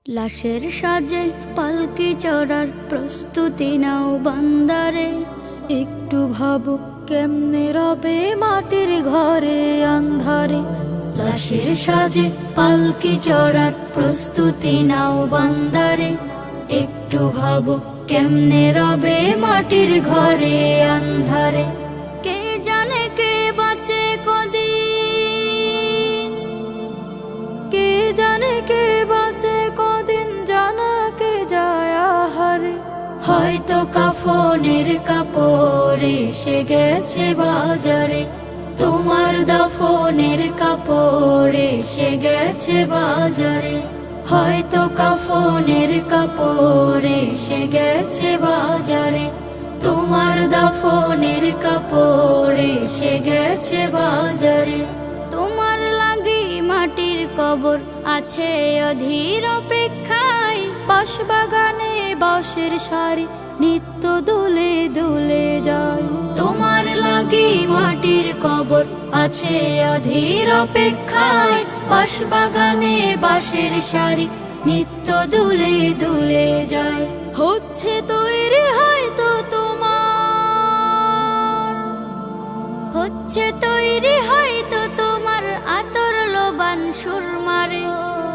লাশের সাজে পালকি চড়ার প্রস্তুতি নাও বান্দারে। একটু ভাবো কেমনে রবে মাটির ঘরে আন্ধারে। লাশের সাজে পালকি চড়ার প্রস্তুতি নাও বান্দারে। একটু ভাবো কেমনে রবে মাটির ঘরে আন্ধারে। কে জানে কে বাঁচে কদিন, কে জানে কে বাঁচে কদিন, জানা কে যায় আহারে। হয়তো কাফনের কাপড় এসে গেছে বাজারে। তোমার দাফনের কাপড় এসে গেছে বাজারে। হয়তো কাফনের কাপড় এসে গেছে বাজারে। তোমার দাফনের কাপড় এসে গেছে বাজারে। তোমার লাগি মাটির কবর আছে অধীর অপেক্ষায়। বাঁশবাগানে বাঁশের সারি নিত্য দুলে দুলে যায়। তোমার লাগি মাটির কবর আছে অধীর অপেক্ষায়। বাঁশবাগানে বাঁশের সারি নিত্য দুলে দুলে যায়। হচ্ছে তৈরি হয়তো তোমার, হচ্ছে তৈরি হয়তো তোমার আতর লোবান সুরমারে।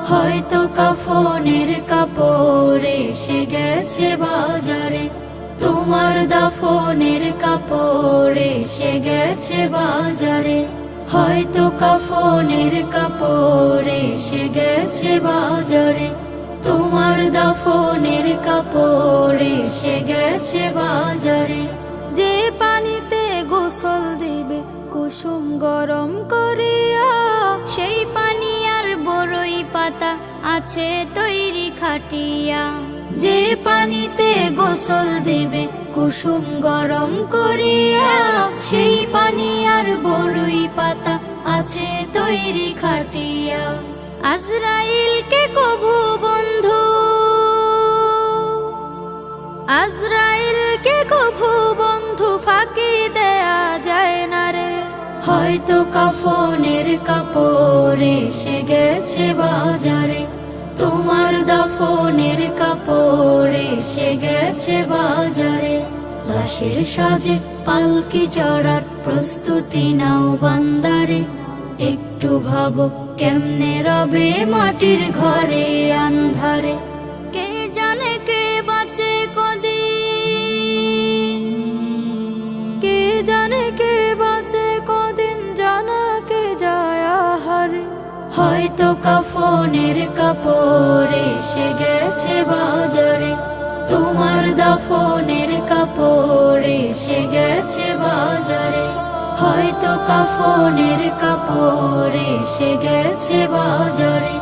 হয়তো কাফনের কাপড় এসে গেছে বাজারে। তোমার দাফনের কাপড় এসে গেছে বাজারে। হয়তো কাফনের কাপড় এসে গেছে বাজারে। তোমার দাফনের কাপড় এসে গেছে বাজারে। যে পানিতে গোসল দিবে কুসুম গরম করিয়া, সেই পানি আর বড়ই পাতা আছে তৈরি খাটিয়া। যে পানিতে গোসল দিবে কুসুম গরম করিয়া, সেই পানি আর বড়ই পাতা আছে তৈরি খাটিয়া। আজরাইলকে কভু বন্ধু, আজরাইলকে কভু বন্ধু ফাঁকি দেয়া যায় না রে। হয়তো কাফনের কাপড় এসে গেছে বাজারে। তোমার দাফনের কাপড় এসে গেছে বাজারে। লাশের সাজে পালকি চড়ার প্রস্তুতি নাও বান্দারে। একটু ভাবো কেমনে রবে মাটির ঘরে আন্ধারে। কে জানে কে বাঁচে কদিন, কে জানে কে বাঁচে কদিন, জানা কে যায় আহারে। হয়তো কাফনের কাপড় এসে গেছে বাজারে। তোমার দাফনের কাপড় এসে গেছে বাজারে। হয়তো কাফনের কাপড় এসে গেছে বাজারে।